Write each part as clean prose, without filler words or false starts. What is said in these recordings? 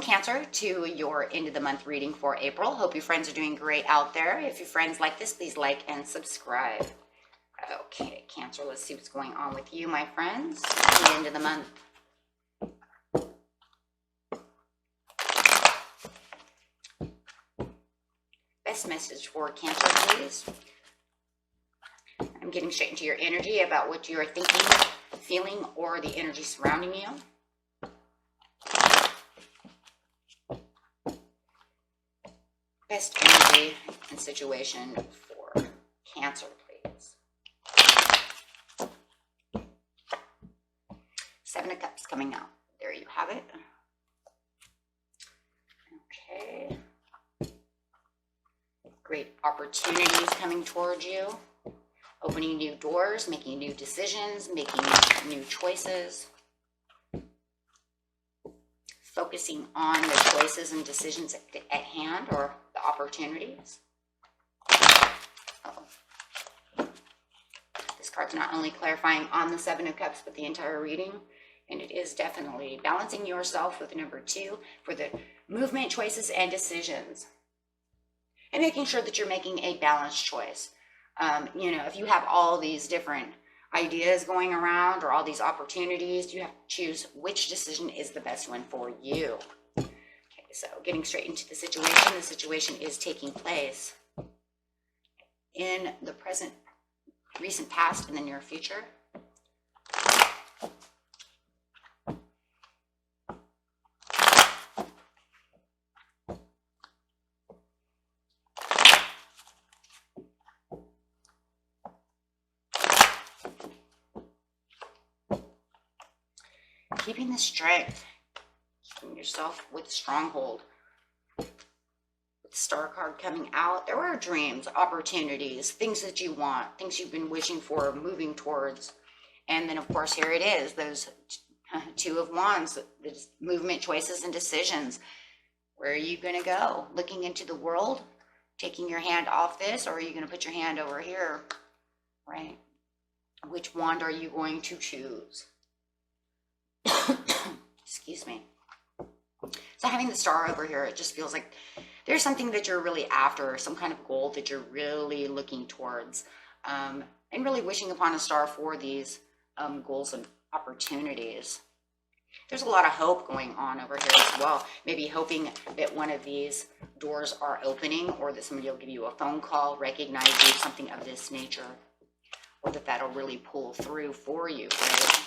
Welcome, Cancer, to your end of the month reading for April. Hope your friends are doing great out there. If your friends like this, please like and subscribe. Okay, Cancer, let's see what's going on with you, my friends, at the end of the month. Best message for Cancer, please. I'm getting straight into your energy about what you are thinking, feeling, or the energy surrounding you. Best energy and situation for Cancer, please. Seven of Cups coming out. There you have it. Okay. Great opportunities coming towards you. Opening new doors, making new decisions, making new choices. Focusing on the choices and decisions at hand, or the opportunities. This card's not only clarifying on the Seven of Cups, but the entire reading. And it is definitely balancing yourself with number 2 for the movement, choices, and decisions. And making sure that you're making a balanced choice. You know, if you have all these different ideas going around or all these opportunities, you have to choose which decision is the best one for you. Okay, so getting straight into the situation is taking place in the present, recent past, and the near future. Keeping the strength, keeping yourself with stronghold. With the Star card coming out, there are dreams, opportunities, things that you want, things you've been wishing for, moving towards. And then, of course, here it is, those 2 of Wands, the movement, choices, and decisions. Where are you going to go? Looking into the world, taking your hand off this, or are you going to put your hand over here, right? Which wand are you going to choose? Excuse me. So having the Star over here, it just feels like there's something that you're really after, some kind of goal that you're really looking towards, and really wishing upon a star for these goals and opportunities. There's a lot of hope going on over here as well. Maybe hoping that one of these doors are opening, or that somebody will give you a phone call, recognize you, something of this nature, or that that'll really pull through for you, right?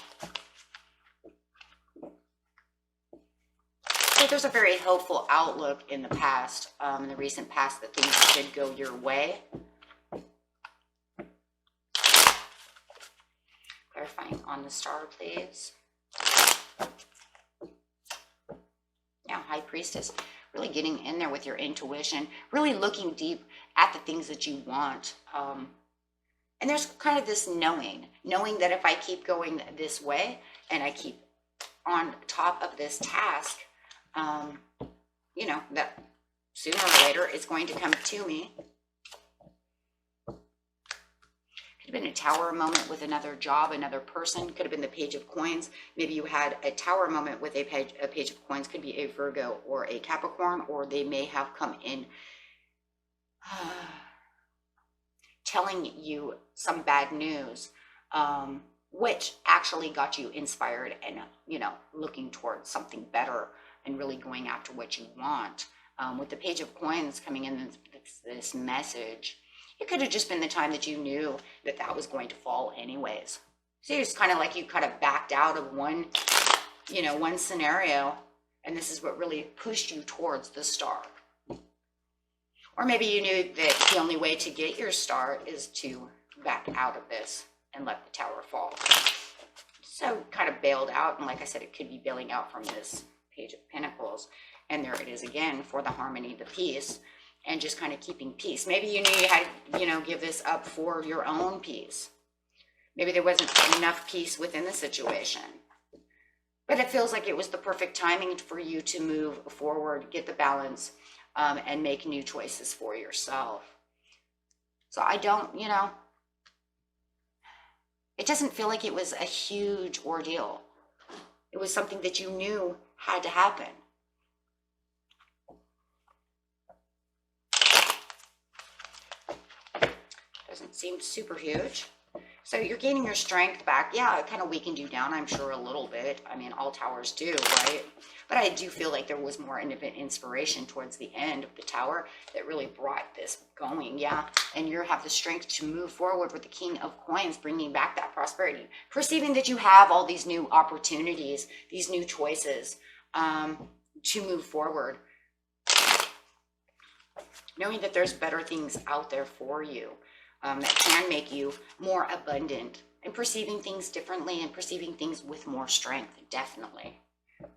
So there's a very hopeful outlook in the past, in the recent past, that things should go your way. Clarifying on the Star, please. Now, High Priestess, really getting in there with your intuition, really looking deep at the things that you want. And there's kind of this knowing that if I keep going this way and I keep on top of this task, you know, that sooner or later it's going to come to me. Could have been a Tower moment with another job, another person. Could have been the Page of Coins. Maybe you had a Tower moment with a page of Coins. Could be a Virgo or a Capricorn, or they may have come in telling you some bad news, which actually got you inspired and, you know, looking towards something better and really going after what you want. With the Page of Coins coming in, this message, it could have just been the time that you knew that that was going to fall anyways. So it's kind of like you kind of backed out of one, you know, one scenario, and this is what really pushed you towards the Star. Or maybe you knew that the only way to get your Star is to back out of this and let the Tower fall. So kind of bailed out, and like I said, it could be bailing out from this Page of Pentacles. And there it is again for the harmony, the peace, and just kind of keeping peace. Maybe you knew you had, you know, give this up for your own peace. Maybe there wasn't enough peace within the situation. But it feels like it was the perfect timing for you to move forward, get the balance, and make new choices for yourself. So I don't, you know, it doesn't feel like it was a huge ordeal. It was something that you knew had to happen. doesn't seem super huge. So you're gaining your strength back. Yeah, it kind of weakened you down, I'm sure, a little bit. I mean, all towers do, right? But I do feel like there was more inspiration towards the end of the tower that really brought this going, yeah. And you have the strength to move forward with the King of Coins, bringing back that prosperity. Perceiving that you have all these new opportunities, these new choices to move forward. Knowing that there's better things out there for you. That can make you more abundant and perceiving things differently and perceiving things with more strength. Definitely.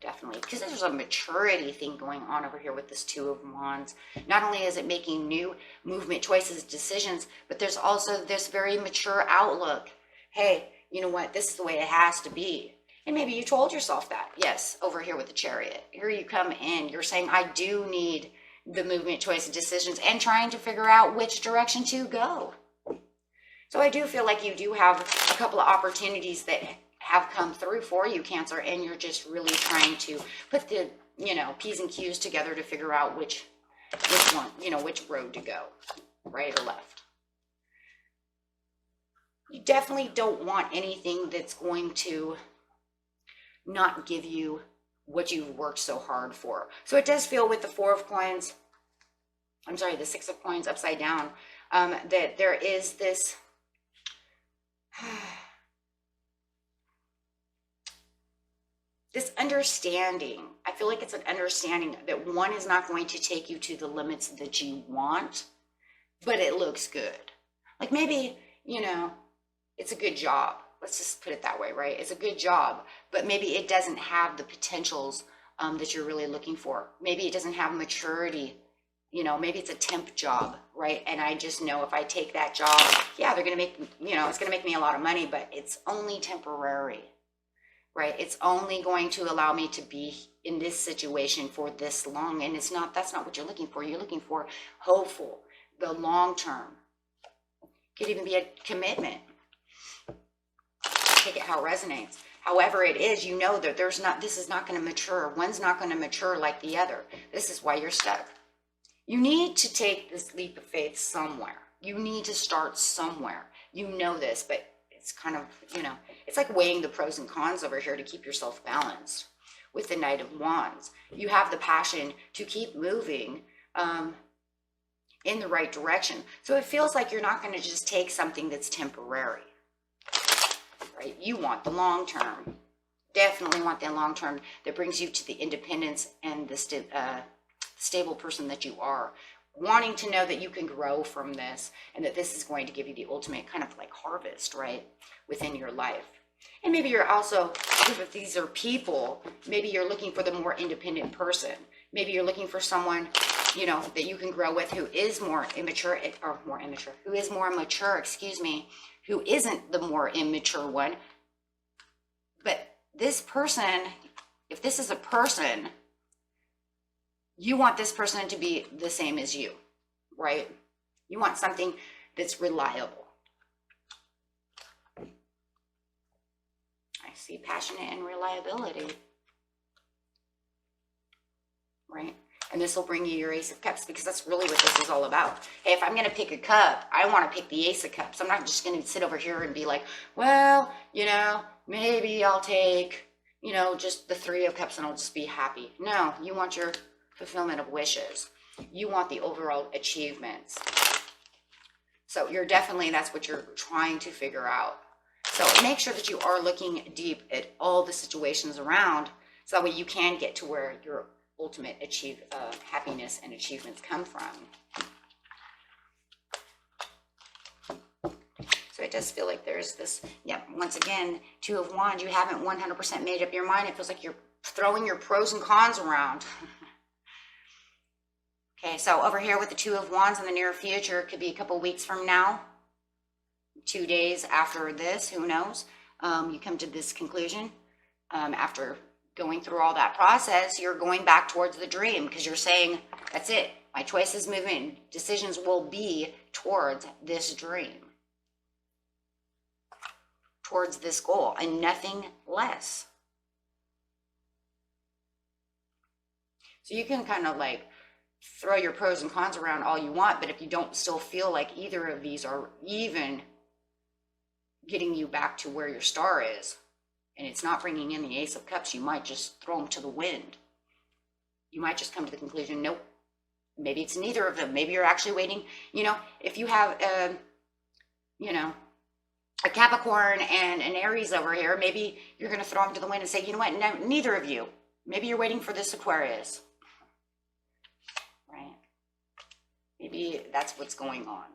Because there's a maturity thing going on over here with this Two of Wands. Not only is it making new movement choices, decisions, but there's also this very mature outlook. Hey, you know what? This is the way it has to be. And maybe you told yourself that. Yes, over here with the Chariot. Here you come in. You're saying, I do need the movement, choice, decisions, and trying to figure out which direction to go. So I do feel like you do have a couple of opportunities that have come through for you, Cancer, and you're just really trying to put the, P's and Q's together to figure out which one, which road to go, right or left. You definitely don't want anything that's going to not give you what you've worked so hard for. So it does feel with the the Six of Coins upside down, that there is this this understanding. I feel like it's an understanding that one is not going to take you to the limits that you want, but it looks good. Like maybe, it's a good job. Let's just put it that way, right? It's a good job, but maybe it doesn't have the potentials that you're really looking for. Maybe it doesn't have maturity. Maybe it's a temp job, right? And I just know if I take that job, yeah, they're going to make, it's going to make me a lot of money, but it's only temporary, right? It's only going to allow me to be in this situation for this long. And that's not what you're looking for. You're looking for hopeful, the long term. Could even be a commitment. Take it how it resonates. However it is, that this is not going to mature. One's not going to mature like the other. This is why you're stuck. You need to take this leap of faith somewhere. You need to start somewhere. You know this, but it's kind of, it's like weighing the pros and cons over here to keep yourself balanced. With the Knight of Wands, you have the passion to keep moving in the right direction. So it feels like you're not going to just take something that's temporary, right? You want the long term. Definitely want the long term that brings you to the independence and the stable person that you are, wanting to know that you can grow from this and that this is going to give you the ultimate kind of like harvest, right, within your life. And maybe you're also, if these are people, maybe you're looking for the more independent person. Maybe you're looking for someone, that you can grow with who is more mature, who isn't the more immature one. But this person, if this is a person, you want this person to be the same as you, right? You want something that's reliable. I see passionate and reliability, right? And this will bring you your Ace of Cups because that's really what this is all about. Hey, if I'm going to pick a cup, I want to pick the Ace of Cups. I'm not just going to sit over here and be like, well, maybe I'll take, just the Three of Cups and I'll just be happy. No, you want your fulfillment of wishes. You want the overall achievements. So that's what you're trying to figure out. So make sure that you are looking deep at all the situations around so that way you can get to where your ultimate happiness and achievements come from. So it does feel like there's this, once again, Two of Wands, you haven't 100% made up your mind. It feels like you're throwing your pros and cons around. Okay, so over here with the Two of Wands in the near future, it could be a couple weeks from now, 2 days after this, who knows? You come to this conclusion. After going through all that process, you're going back towards the dream because you're saying, that's it. My choices, movement, decisions will be towards this dream, towards this goal, and nothing less. So you can kind of like throw your pros and cons around all you want, but if you don't still feel like either of these are even getting you back to where your star is, and it's not bringing in the Ace of Cups, you might just throw them to the wind. You might just come to the conclusion, nope, maybe it's neither of them. Maybe you're actually waiting. You know, if you have you know, a Capricorn and an Aries over here, maybe you're going to throw them to the wind and say, you know what, no, neither of you. Maybe you're waiting for this Aquarius, right? Maybe that's what's going on.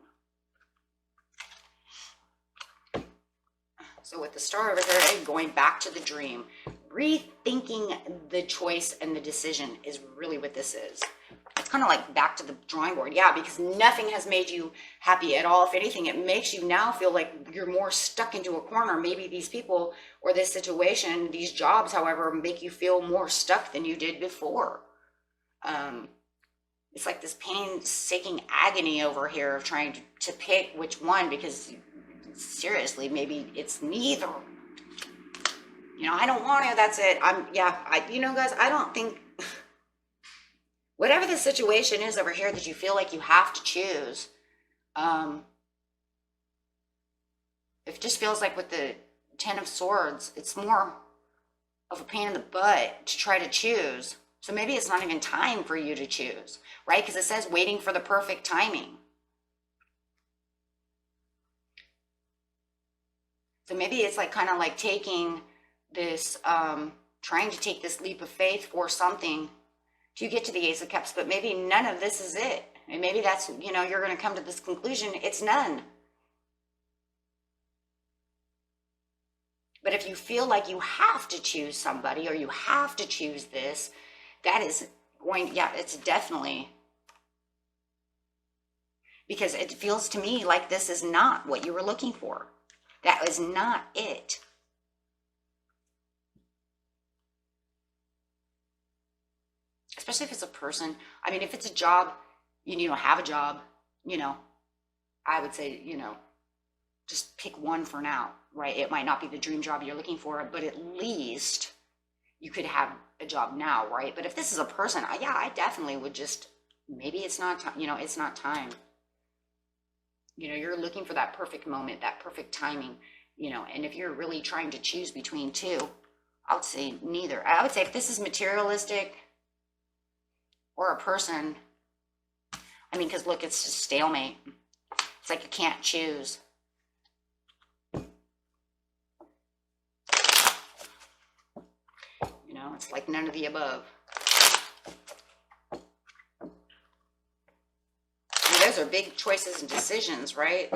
So with the star over here, going back to the dream, rethinking the choice and the decision is really what this is. It's kind of like back to the drawing board. Yeah, because nothing has made you happy at all. If anything, it makes you now feel like you're more stuck into a corner. Maybe these people or this situation, these jobs, however, make you feel more stuck than you did before. It's like this painstaking agony over here of trying to pick which one, because seriously, maybe it's neither. You know, I don't want to, that's it. You know, guys, I don't think, whatever the situation is over here that you feel like you have to choose, it just feels like with the Ten of Swords, it's more of a pain in the butt to try to choose. So maybe it's not even time for you to choose, right? Because it says waiting for the perfect timing. So maybe it's like kind of like taking this, trying to take this leap of faith for something to get to the Ace of Cups, but maybe none of this is it. And maybe that's, you know, you're going to come to this conclusion, it's none. But if you feel like you have to choose somebody or you have to choose this, that is going, yeah, it's definitely, because it feels to me like this is not what you were looking for. That is not it. Especially if it's a person. I mean, if it's a job, you know, have a job, you know, I would say, you know, just pick one for now, right? It might not be the dream job you're looking for, but at least you could have a job now, right? But if this is a person, yeah, I definitely would just, maybe it's not time, you know, it's not time. You know, you're looking for that perfect moment, that perfect timing, you know, and if you're really trying to choose between two, I would say neither. I would say if this is materialistic or a person, I mean, because look, it's just stalemate. It's like you can't choose. You know, it's like none of the above. And those are big choices and decisions, right?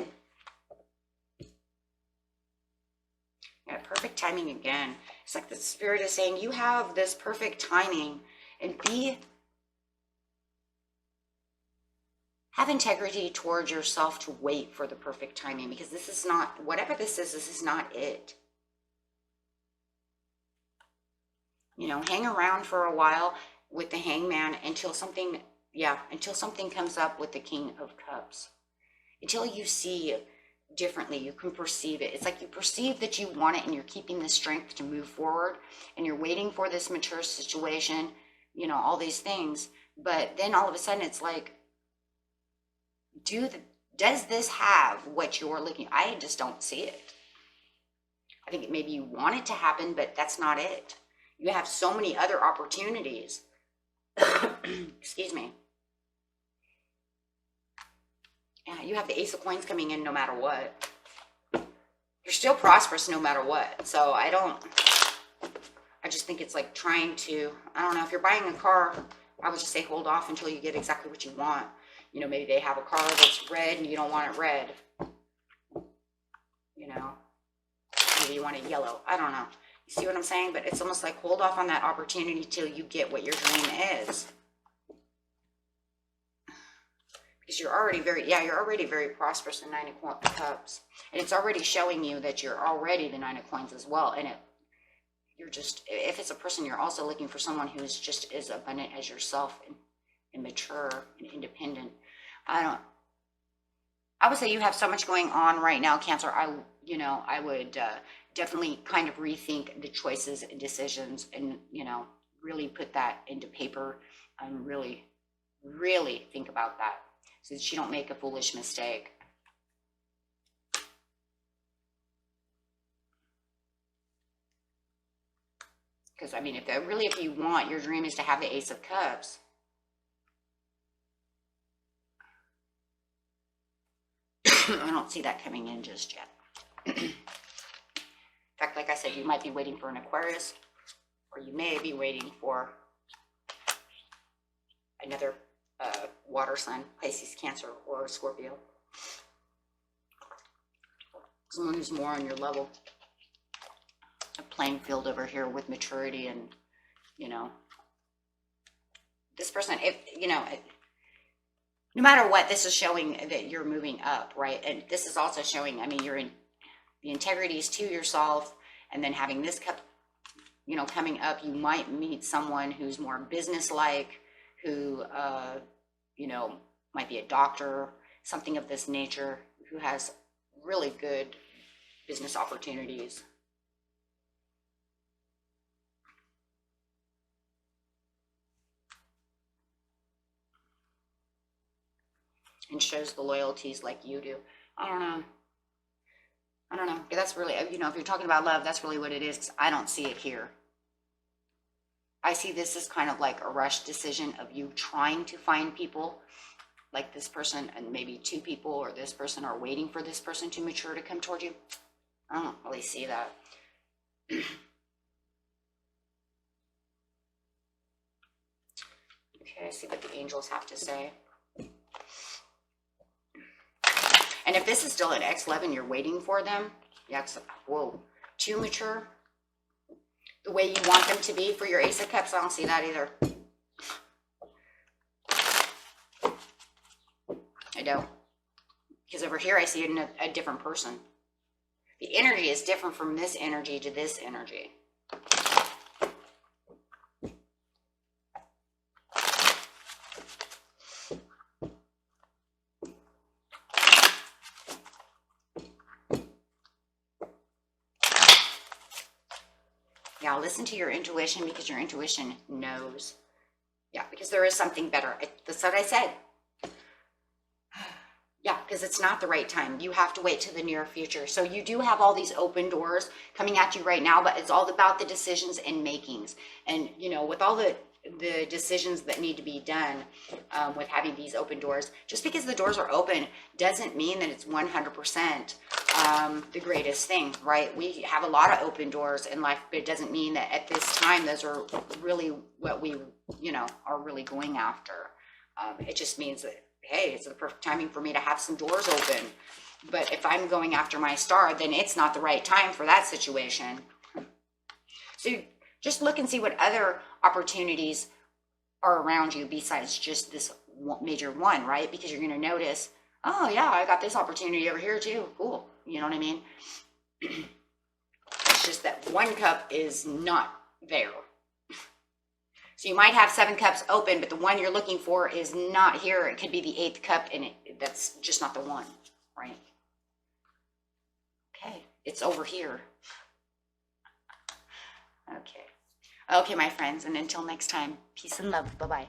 Yeah, perfect timing again. It's like the spirit is saying, you have this perfect timing, and have integrity towards yourself to wait for the perfect timing, because this is not, whatever this is not it. You know, hang around for a while with the Hangman until something, until something comes up with the King of Cups. Until you see differently, you can perceive it. It's like you perceive that you want it and you're keeping the strength to move forward and you're waiting for this mature situation, you know, all these things. But then all of a sudden it's like, does this have what you're looking? I just don't see it. I think maybe you want it to happen, but that's not it. You have so many other opportunities. Excuse me. Yeah, you have the Ace of Coins coming in no matter what. You're still prosperous no matter what. So I just think it's like trying to, I don't know, if you're buying a car, I would just say hold off until you get exactly what you want. You know, maybe they have a car that's red and you don't want it red. You know, maybe you want it yellow. I don't know. You see what I'm saying? But it's almost like hold off on that opportunity till you get what your dream is. Because you're already you're already very prosperous in Nine of Cups. And it's already showing you that you're already the Nine of Coins as well. And you're just, if it's a person, you're also looking for someone who's just as abundant as yourself and mature and independent. I would say you have so much going on right now, Cancer. I would definitely kind of rethink the choices and decisions and, you know, really put that into paper and really Really think about that so that you don't make a foolish mistake. Because, I mean, if you want, your dream is to have the Ace of Cups. I don't see that coming in just yet. In fact, like I said, you might be waiting for an Aquarius, or you may be waiting for another water sign, Pisces, Cancer, or Scorpio. Someone who's more on your level. A playing field over here with maturity and, you know, this person, if, you know, no matter what, this is showing that you're moving up, right? And this is also showing, I mean, you're in the integrities to yourself, and then having this cup, you know, coming up, you might meet someone who's more business-like, who, you know, might be a doctor, something of this nature, who has really good business opportunities. And shows the loyalties like you do. I don't know. That's really, you know, if you're talking about love, that's really what it is, because I don't see it here. I see this as kind of like a rushed decision of you trying to find people like this person, and maybe two people or this person are waiting for this person to mature to come toward you. I don't really see that. Okay, I see what the angels have to say. And if this is still an X11 and you're waiting for them, yeah, it's, whoa, too mature. The way you want them to be for your Ace of Cups, I don't see that either. I don't. Because over here I see a different person. The energy is different from this energy to this energy. Yeah, listen to your intuition, because your intuition knows. Yeah, because there is something better. That's what I said. Yeah, because it's not the right time. You have to wait to the near future. So you do have all these open doors coming at you right now, but it's all about the decisions and makings. And, you know, with all the decisions that need to be done with having these open doors, just because the doors are open doesn't mean that it's 100% the greatest thing, right? We have a lot of open doors in life, but it doesn't mean that at this time those are really what we, you know, are really going after. It just means that, hey, it's the perfect timing for me to have some doors open. But if I'm going after my star, then it's not the right time for that situation. So just look and see what other opportunities are around you besides just this major one, right? Because you're going to notice, oh yeah, I got this opportunity over here too. Cool. You know what I mean? It's just that one cup is not there. So you might have 7 cups open, but the one you're looking for is not here. It could be the 8th cup, and that's just not the one, right? Okay, it's over here. Okay. Okay, my friends, and until next time, peace and love. Bye-bye.